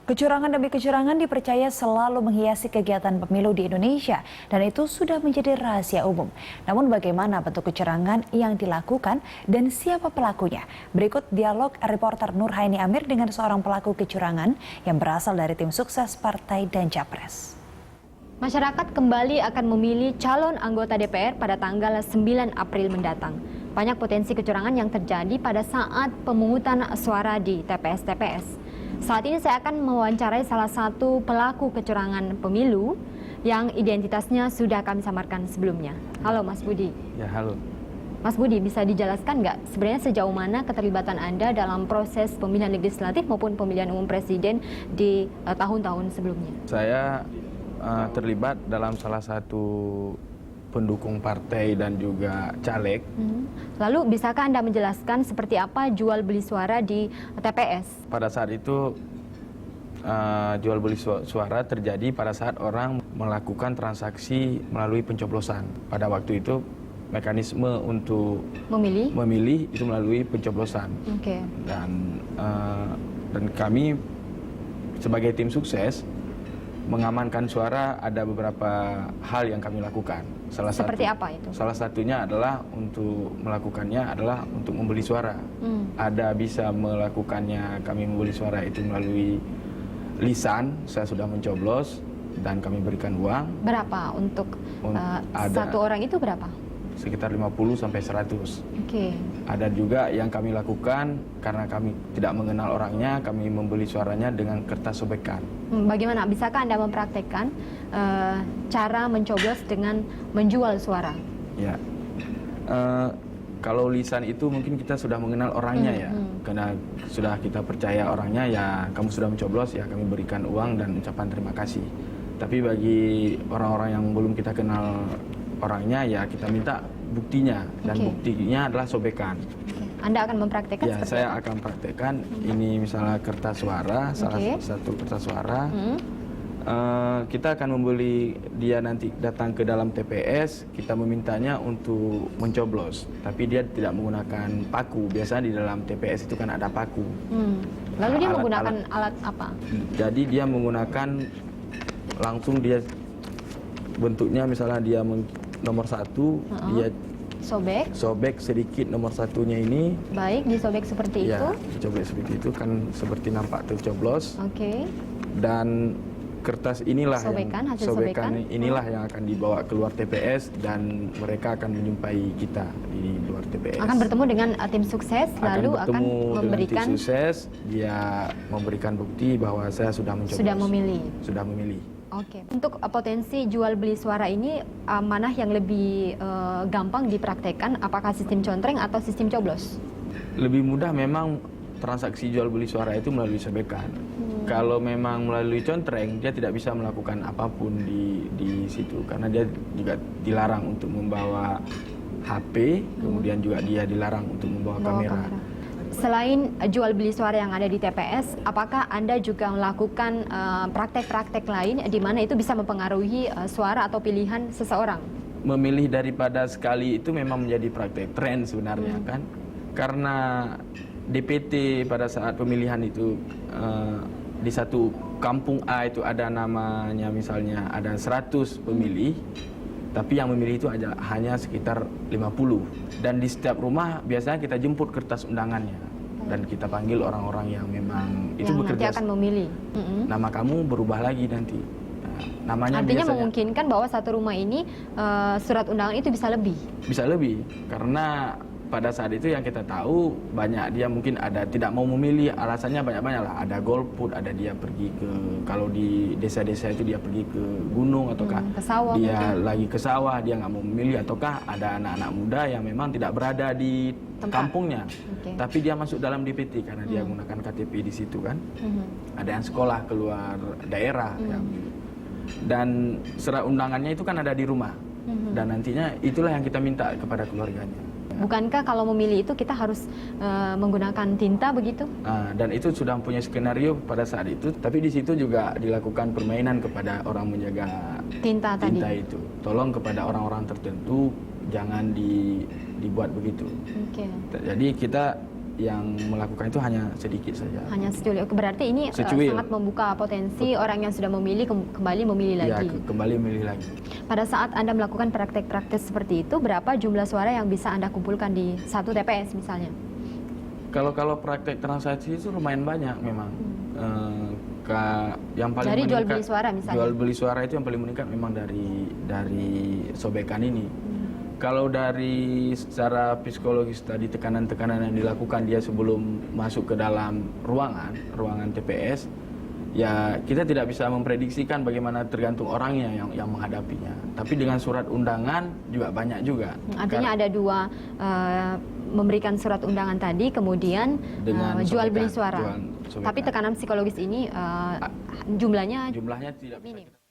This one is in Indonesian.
Kecurangan demi kecurangan dipercaya selalu menghiasi kegiatan pemilu di Indonesia dan itu sudah menjadi rahasia umum. Namun bagaimana bentuk kecurangan yang dilakukan dan siapa pelakunya? Berikut dialog reporter Nurhaini Amir dengan seorang pelaku kecurangan yang berasal dari tim sukses partai dan Capres. Masyarakat kembali akan memilih calon anggota DPR pada tanggal 9 April mendatang. Banyak potensi kecurangan yang terjadi pada saat pemungutan suara di TPS-TPS. Saat ini saya akan mewawancarai salah satu pelaku kecurangan pemilu yang identitasnya sudah kami samarkan sebelumnya. Halo Mas Budi. Ya, halo. Mas Budi, bisa dijelaskan nggak sebenarnya sejauh mana keterlibatan Anda dalam proses pemilihan legislatif maupun pemilihan umum presiden di tahun-tahun sebelumnya? Saya terlibat dalam salah satu pendukung partai dan juga caleg. Lalu bisakah Anda menjelaskan seperti apa jual beli suara di TPS? Pada saat itu jual beli suara terjadi pada saat orang melakukan transaksi melalui pencoblosan. Pada waktu itu mekanisme untuk memilih itu melalui pencoblosan. Oke. Dan kami sebagai tim sukses mengamankan suara, ada beberapa hal yang kami lakukan. Seperti apa itu? Salah satunya adalah untuk melakukannya adalah untuk membeli suara. Ada bisa melakukannya, kami membeli suara itu melalui lisan, saya sudah mencoblos dan kami berikan uang. Berapa untuk satu orang itu berapa? Sekitar 50 sampai 100. Oke. Ada juga yang kami lakukan karena kami tidak mengenal orangnya, kami membeli suaranya dengan kertas sobekan. Bagaimana? Bisakah Anda mempraktekkan cara mencoblos dengan menjual suara? Ya, kalau lisan itu mungkin kita sudah mengenal orangnya ya, karena sudah kita percaya orangnya ya, kamu sudah mencoblos ya, kami berikan uang dan ucapan terima kasih. Tapi bagi orang-orang yang belum kita kenal orangnya ya kita minta buktinya, dan buktinya adalah sobekan. Anda akan mempraktekkan ya, seperti saya apa? akan praktekkan. Ini misalnya kertas suara, salah satu kertas suara. Kita akan membeli dia nanti datang ke dalam TPS, kita memintanya untuk mencoblos, tapi dia tidak menggunakan paku. Biasanya di dalam TPS itu kan ada paku. Lalu dia menggunakan alat apa? Jadi dia menggunakan langsung, dia bentuknya misalnya dia nomor 1, dia sobek sedikit nomor 1-nya ini. Baik, disobek seperti itu. Disobek seperti itu kan, seperti nampak tercoblos. Oke. Dan kertas inilah hasil sobekan inilah yang akan dibawa keluar TPS dan mereka akan menjumpai kita di luar TPS. Akan bertemu dengan tim sukses, lalu akan memberikan tim sukses, dia memberikan bukti bahwa saya sudah mencoblos. Sudah memilih. Oke. Untuk potensi jual beli suara ini, mana yang lebih gampang dipraktekkan? Apakah sistem contreng atau sistem coblos? Lebih mudah memang transaksi jual beli suara itu melalui sobekan. Kalau memang melalui contreng, dia tidak bisa melakukan apapun di situ, karena dia juga dilarang untuk membawa HP, kemudian juga dia dilarang untuk membawa kamera. Selain jual beli suara yang ada di TPS, apakah Anda juga melakukan praktek-praktek lain di mana itu bisa mempengaruhi suara atau pilihan seseorang? Memilih daripada sekali itu memang menjadi praktek tren sebenarnya kan, karena DPT pada saat pemilihan itu di satu kampung A itu ada namanya, misalnya ada 100 pemilih, tapi yang memilih itu hanya sekitar 50. Dan di setiap rumah biasanya kita jemput kertas undangannya dan kita panggil orang-orang yang memang itu bekerja. Nanti akan memilih. Nama kamu berubah lagi nanti. Namanya artinya biasanya memungkinkan bahwa satu rumah ini surat undangan itu bisa lebih. Bisa lebih, karena pada saat itu yang kita tahu banyak dia mungkin ada tidak mau memilih, alasannya banyak-banyak lah. Ada golput, ada dia pergi ke, kalau di desa-desa itu dia pergi ke gunung, ataukah dia lagi ke sawah, dia nggak mau memilih, ataukah ada anak-anak muda yang memang tidak berada di kampungnya, tapi dia masuk dalam DPT karena dia menggunakan KTP di situ kan. Ada yang sekolah keluar daerah, dan surat undangannya itu kan ada di rumah, dan nantinya itulah yang kita minta kepada keluarganya. Bukankah kalau memilih itu kita harus menggunakan tinta begitu? Dan itu sudah punya skenario pada saat itu, tapi di situ juga dilakukan permainan kepada orang menjaga tinta itu. Tolong kepada orang-orang tertentu jangan dibuat begitu. Jadi kita yang melakukan itu hanya sedikit saja. Hanya secuil. Berarti ini Secuil. sangat membuka potensi orang yang sudah memilih kembali memilih Ya, lagi. kembali memilih lagi. Pada saat Anda melakukan praktek-praktek seperti itu, berapa jumlah suara yang bisa Anda kumpulkan di satu TPS misalnya? Kalau praktek transaksi itu lumayan banyak memang. Yang paling Dari jual meningkat, beli suara misalnya? Jual beli suara itu yang paling meningkat memang dari sobekan ini. Kalau dari secara psikologis tadi tekanan-tekanan yang dilakukan dia sebelum masuk ke dalam ruangan TPS, ya kita tidak bisa memprediksikan bagaimana, tergantung orangnya yang menghadapinya. Tapi dengan surat undangan juga banyak juga. Artinya ada dua, memberikan surat undangan tadi, kemudian Dengan jual beli sobekan, suara. sobekan. Tapi tekanan psikologis ini jumlahnya Jumlahnya tidak bisa minim. kita